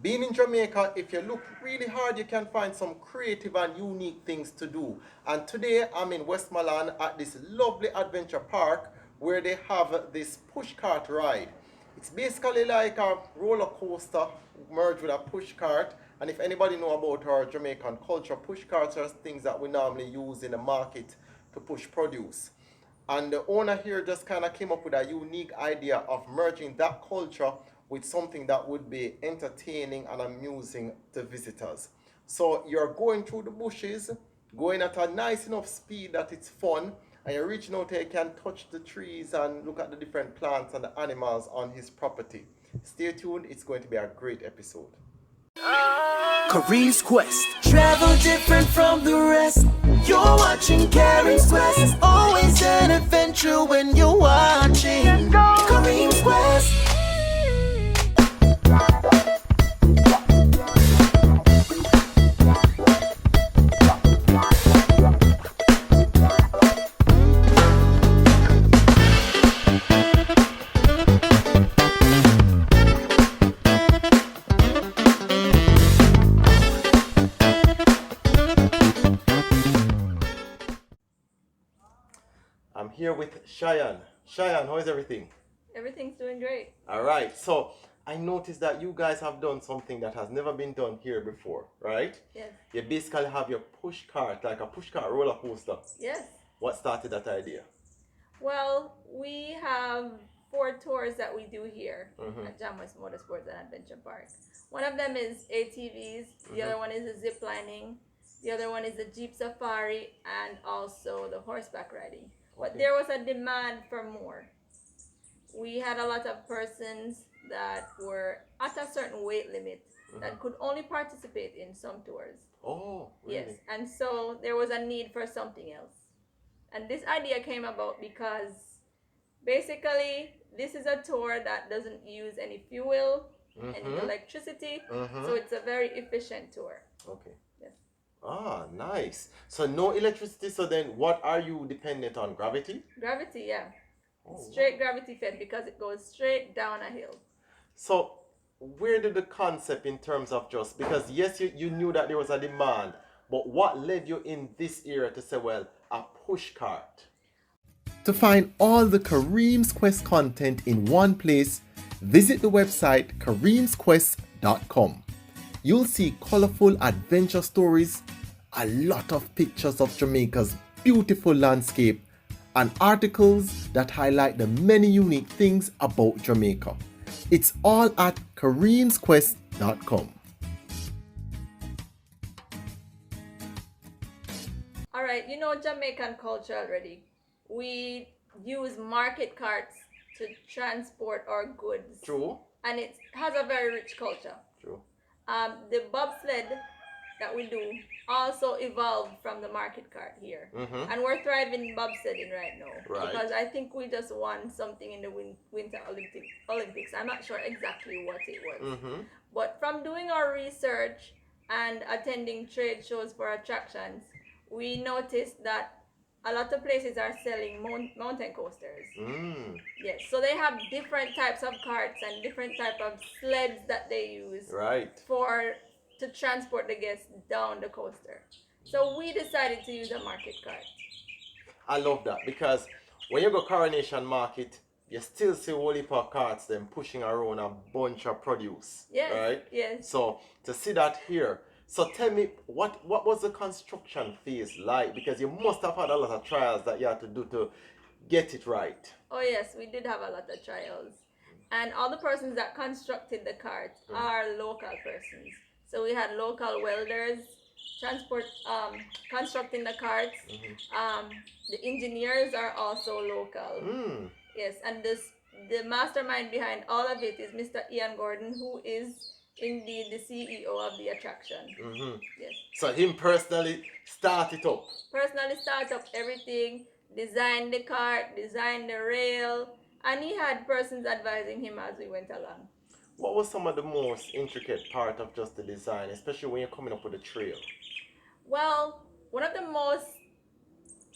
Being in Jamaica, if you look really hard, you can find some creative and unique things to do. And today I'm in Westmoreland at this lovely adventure park where they have this pushcart ride. It's basically like a roller coaster merged with a pushcart. And if anybody know about our Jamaican culture, pushcarts are things that we normally use in the market to push produce. And the owner here just kind of came up with a unique idea of merging that culture with something that would be entertaining and amusing to visitors. So you're going through the bushes, going at a nice enough speed that it's fun, and you're reaching out here, you can touch the trees and look at the different plants and the animals on his property. Stay tuned, it's going to be a great episode. Kareem's Quest. Travel different from the rest. You're watching Kareem's Quest. Always an adventure when you're watching Kareem's Quest. I'm here with Cheyenne. Cheyenne, how is everything? Everything's doing great. All right, so I noticed that you guys have done something that has never been done here before, right? Yes. You basically have your push cart, like a push cart roller coaster. Yes. What started that idea? Well, we have 4 tours that we do here at Jam West Motorsports and Adventure Park. One of them is atvs, the other one is the zip lining, the other one is the Jeep Safari, and also the horseback riding. But there was a demand for more. We had a lot of persons that were at a certain weight limit that could only participate in some tours. Oh, really? Yes, and so there was a need for something else. And this idea came about because basically this is a tour that doesn't use any fuel, any electricity, so it's a very efficient tour. Okay. Yes. Ah, nice. So no electricity, so then what are you dependent on? Gravity? Gravity, yeah. Oh, Straight gravity fed because it goes straight down a hill. So where did the concept in terms of just, because yes, you knew that there was a demand, but what led you in this era to say, well, a push cart? To find all the Kareem's Quest content in one place, visit the website kareemsquest.com. You'll see colorful adventure stories, a lot of pictures of Jamaica's beautiful landscape, and articles that highlight the many unique things about Jamaica. It's all at kareemsquest.com. All right, you know Jamaican culture already. We use market carts to transport our goods. True. And it has a very rich culture. True. The bobsled that we do also evolved from the market cart here. And we're thriving bobsledding right now. Right. Because I think we just won something in the Winter Olympics. I'm not sure exactly what it was. But from doing our research and attending trade shows for attractions, we noticed that a lot of places are selling mountain coasters. Yes, so they have different types of carts and different type of sleds that they use to transport the guests down the coaster. So we decided to use a market cart. I love that because when you go Coronation Market, you still see a whole heap of carts them pushing around a bunch of produce. Yes. Right? Yes. So to see that here. So tell me, what was the construction phase like? Because you must have had a lot of trials that you had to do to get it right. Oh yes, we did have a lot of trials. And all the persons that constructed the cart are local persons. So we had local welders constructing the carts. The engineers are also local. Yes, and the mastermind behind all of it is Mr. Ian Gordon, who is indeed the CEO of the attraction. Yes. So him personally started up. Personally start up everything, designed the cart, designed the rail, and he had persons advising him as we went along. What was some of the most intricate part of just the design, especially when you're coming up with a trail? Well, one of the most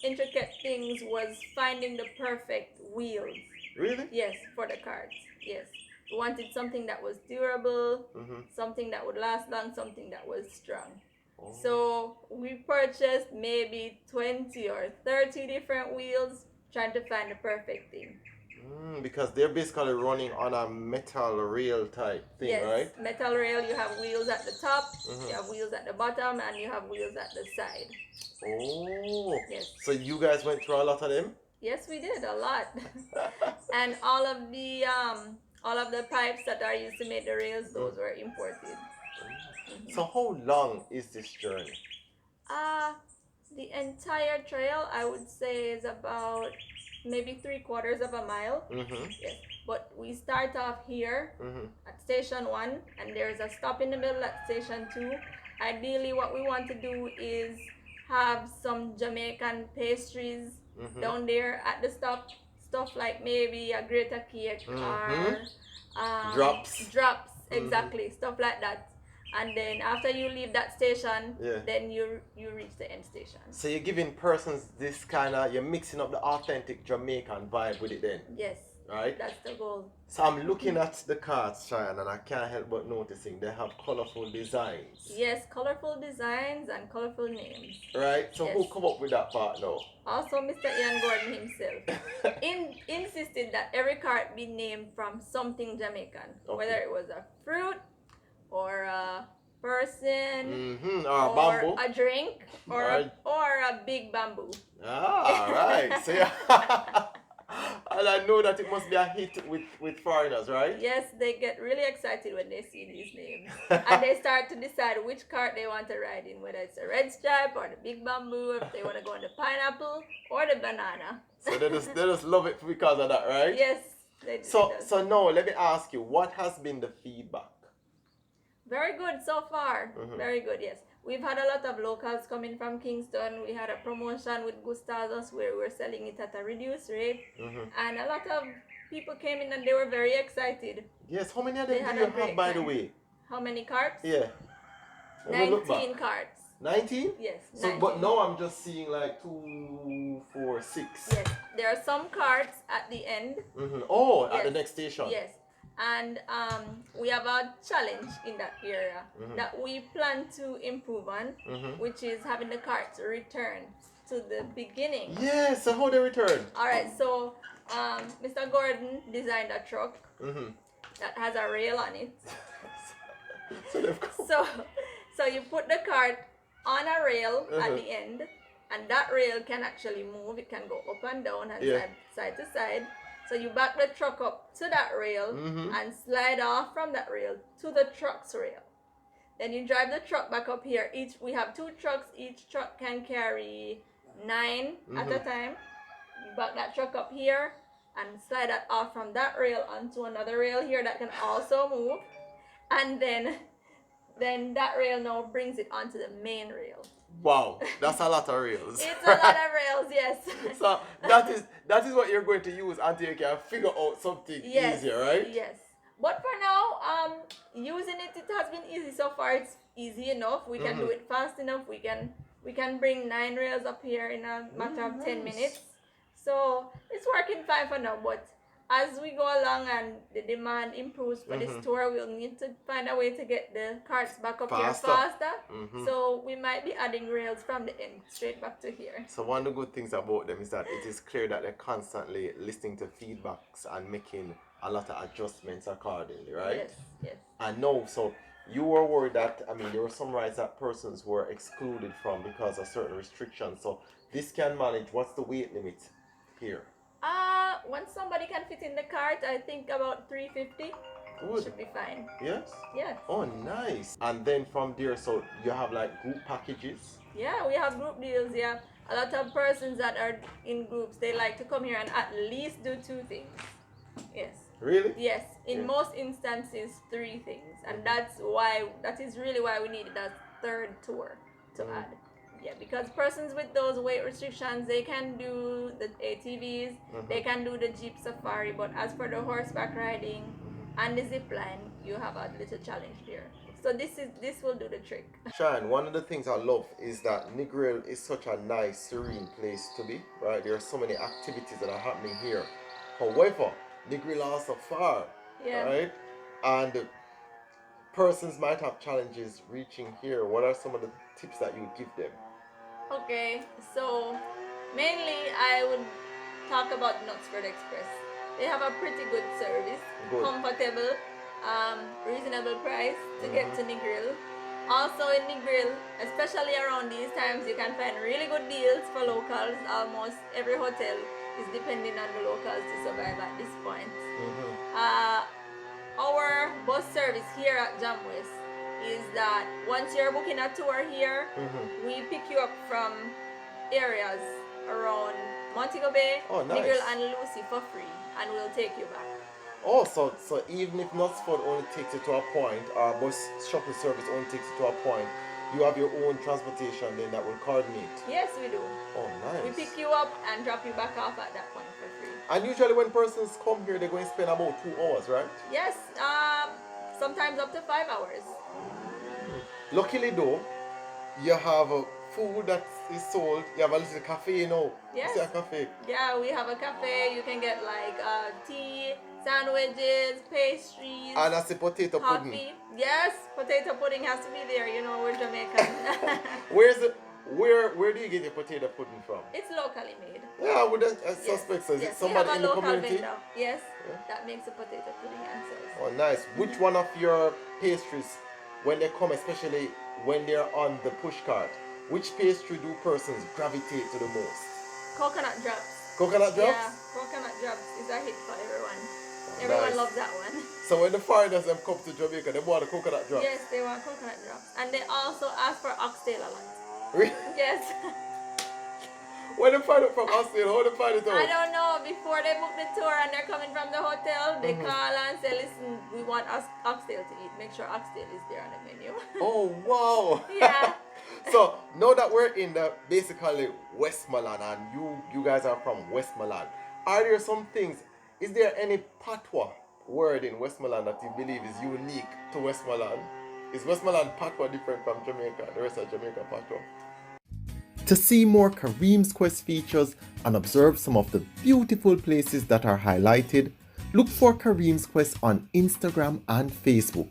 intricate things was finding the perfect wheels. Really? Yes, for the carts. Yes. We wanted something that was durable, Mm-hmm. something that would last long, something that was strong. Oh. So we purchased maybe 20 or 30 different wheels, trying to find the perfect thing. Because they're basically running on a metal rail type thing, Yes, right? metal rail, you have wheels at the top, Mhm. you have wheels at the bottom, and you have wheels at the side. Oh. Yes. So you guys went through a lot of them? Yes, we did a lot. And all of the pipes that are used to make the rails, those were imported. So how long is this journey? The entire trail, I would say, is about maybe 3/4 of a mile. Mm-hmm. Yes, but we start off here at station 1, and there's a stop in the middle at station 2. Ideally, what we want to do is have some Jamaican pastries down there at the stop. Stuff like maybe a grater cake or drops, exactly, stuff like that. And then after you leave that station, then you reach the end station. So you're giving persons this kind of, you're mixing up the authentic Jamaican vibe with it then? Yes. Right? That's the goal. So I'm looking at the cards, Cheyenne, and I can't help but noticing they have colorful designs. Yes, colorful designs and colorful names. Right? So who come up with that part now? Also, Mr. Ian Gordon himself insisted that every card be named from something Jamaican, whether it was a fruit, or a person, or bamboo, a drink, or a big bamboo. Right. So yeah. And I know that it must be a hit with foreigners, right? Yes, they get really excited when they see these names. And they start to decide which cart they want to ride in, whether it's a red stripe or the big bamboo, if they want to go on the pineapple or the banana. So they just love it because of that, right? Yes, they do. So now let me ask you, what has been the feedback? Very good so far. Very good, yes. We've had a lot of locals coming from Kingston. We had a promotion with Gustavus where we were selling it at a reduced rate. And a lot of people came in and they were very excited. Yes, how many of them do you have, by the way? How many carts? Yeah. 19 carts. 19? Yes. So, 19. but now I'm just seeing like 2, 4, 6. Yes. There are some carts at the end. Oh, yes. At the next station. Yes. And we have a challenge in that area that we plan to improve on, which is having the carts return to the beginning. Yes, so how they return? Alright, so Mr. Gordon designed a truck that has a rail on it. So you put the cart on a rail at the end, and that rail can actually move. It can go up and down and side to side. So you back the truck up to that rail and slide off from that rail to the truck's rail. Then you drive the truck back up here. We have 2 trucks. Each truck can carry 9 at a time. You back that truck up here and slide that off from that rail onto another rail here that can also move. And then that rail now brings it onto the main rail. Wow, that's a lot of rails. It's a lot of rails, yes. So that is what you're going to use until you can figure out something easier, right? Yes. But for now, using it has been easy so far. It's easy enough. We can do it fast enough. We can bring 9 rails up here in a matter of 10 minutes. So it's working fine for now. But as we go along and the demand improves for this tour, we'll need to find a way to get the carts back up here faster. So we might be adding rails from the end straight back to here. So one of the good things about them is that it is clear that they're constantly listening to feedbacks and making a lot of adjustments accordingly, right? Yes, yes. I know, so you were worried that, there were some rides that persons were excluded from because of certain restrictions. So this can manage. What's the weight limit here? Once somebody can fit in the cart, I think about 350. Good. Should be fine. Yes? Yes. Oh, nice. And then from there, so you have like group packages? Yeah, we have group deals, yeah. A lot of persons that are in groups, they like to come here and at least do 2 things. Yes. Really? Yes. In most instances, 3 things. And that is really why we needed that 3rd tour to add. Yeah, because persons with those weight restrictions, they can do the ATVs, they can do the Jeep Safari, but as for the horseback riding and the zip line, you have a little challenge there. So this will do the trick. Sharon, one of the things I love is that Negril is such a nice, serene place to be, right? There are so many activities that are happening here. However, Negril also far. Yeah. right? And persons might have challenges reaching here. What are some of the tips that you would give them? Okay, so mainly I would talk about Knutsford Express. They have a pretty good service, Good. comfortable, reasonable price to get to Negril. Also in Negril, especially around these times, you can find really good deals for locals. Almost every hotel is depending on the locals to survive at this point. Our bus service here at Jamwest is that once you're booking a tour here, we pick you up from areas around Montego Bay, Oh, nice. Negril, and Lucy for free, and we'll take you back. Oh, so even if Knutsford only takes you to a point, or bus shuttle service only takes you to a point, you have your own transportation then that will coordinate. Yes, we do. Oh, nice. We pick you up and drop you back off at that point for free. And usually when persons come here, they're going to spend about 2 hours, right? Yes, sometimes up to 5 hours. Luckily though, you have food that is sold. You have a little cafe, you know. Yes. You see a cafe. Yeah, we have a cafe. You can get like tea, sandwiches, pastries, And I see potato coffee. pudding. Yes, potato pudding has to be there. You know, we're Jamaican. Where do you get your potato pudding from? It's locally made. Yeah, I would suspect so. Is it We somebody have a in the local community? vendor. Yes, that makes a potato pudding and sauce. Oh, nice. Which one of your pastries, when they come, especially when they're on the push cart, which pastry do persons gravitate to the most? Coconut drops. Coconut drops? Yeah, coconut drops is a hit for everyone. Everyone Nice. loves that one. So when the foreigners them come to Jamaica, they want the coconut drops. Yes, they want coconut drops. And they also ask for oxtail a lot. Really? Yes. When they find it from Austin, how they find it out? I don't know. Before they book the tour and they're coming from the hotel, they call and say, listen, we want oxtail to eat. Make sure oxtail is there on the menu. Oh, wow. Yeah. So now that we're in the basically Westmoreland and you guys are from Westmoreland, are there some things, is there any patois word in Westmoreland that you believe is unique to Westmoreland? Is Westmoreland patois different from Jamaica, the rest of Jamaica patois? To see more Kareem's Quest features and observe some of the beautiful places that are highlighted, look for Kareem's Quest on Instagram and Facebook,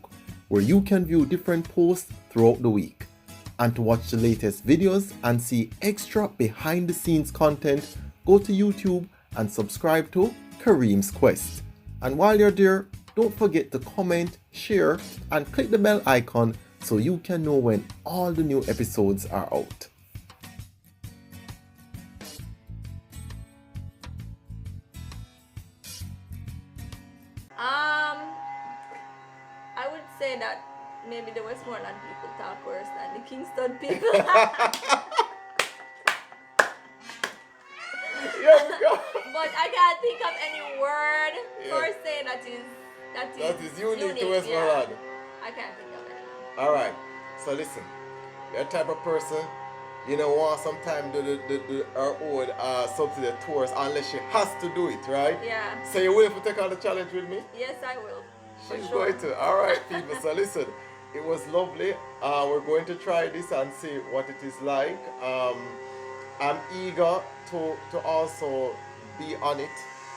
where you can view different posts throughout the week. And to watch the latest videos and see extra behind the scenes content, go to YouTube and subscribe to Kareem's Quest. And while you're there, don't forget to comment, share, and click the bell icon so you can know when all the new episodes are out. I would say that maybe the Westmoreland people talk worse than the Kingston people. Here we go. But I can't think of any word per se that is unique to Westmoreland. Yeah. I can't think of any. Alright, so listen, you're the type of person, you know, want sometime do her own subsidy tours unless she has to do it, right? Yeah. So you willing to take on the challenge with me? Yes, I will. For She's sure. going to. Alright, people, so listen, it was lovely. We're going to try this and see what it is like. I'm eager to also be on it.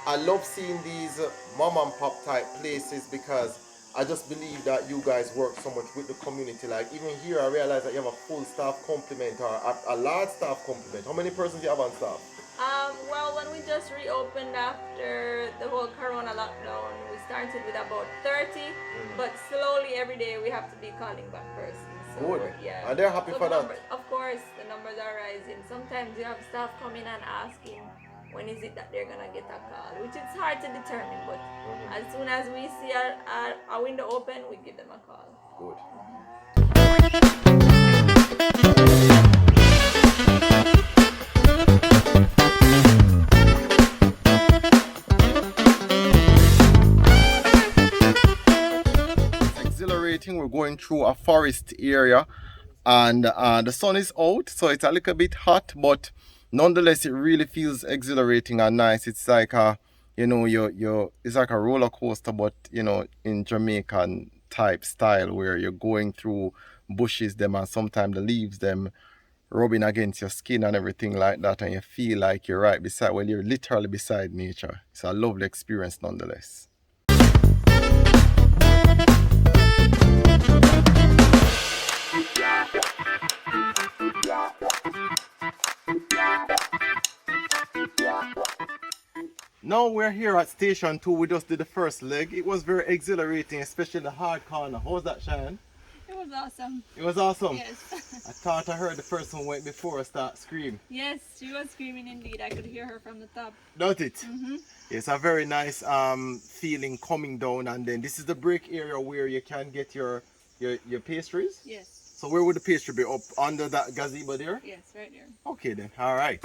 I love seeing these mom and pop type places because I just believe that you guys work so much with the community. Like even here, I realize that you have a full staff complement or a large staff complement. How many persons do you have on staff? Well, when we just reopened after the whole Corona lockdown, we started with about 30, but slowly every day we have to be calling back persons. So Good. yeah. And they're happy So for the that. numbers, of course, the numbers are rising. Sometimes you have staff coming and asking when is it that they're gonna get a call, which is hard to determine, but as soon as we see a window open, we give them a call. Good. It's exhilarating. We're going through a forest area and the sun is out, so it's a little bit hot, but nonetheless it really feels exhilarating and nice. It's like a, you know, it's like a roller coaster, but you know, in Jamaican type style where you're going through bushes them and sometimes the leaves them rubbing against your skin and everything like that, and you feel like you're right beside, well, you're literally beside nature. It's a lovely experience nonetheless. Now we're here at station 2. We just did the first leg. It was very exhilarating, especially the hard corner. How was that, Sharon? It was awesome. It was awesome. Yes. I thought I heard the first one went before I start scream. Yes, she was screaming indeed. I could hear her from the top. Don't it? It's a very nice feeling coming down, and then this is the break area where you can get your pastries. Yes. So where would the pastry be? Up under that gazebo there? Yes, right there. Okay then. All right.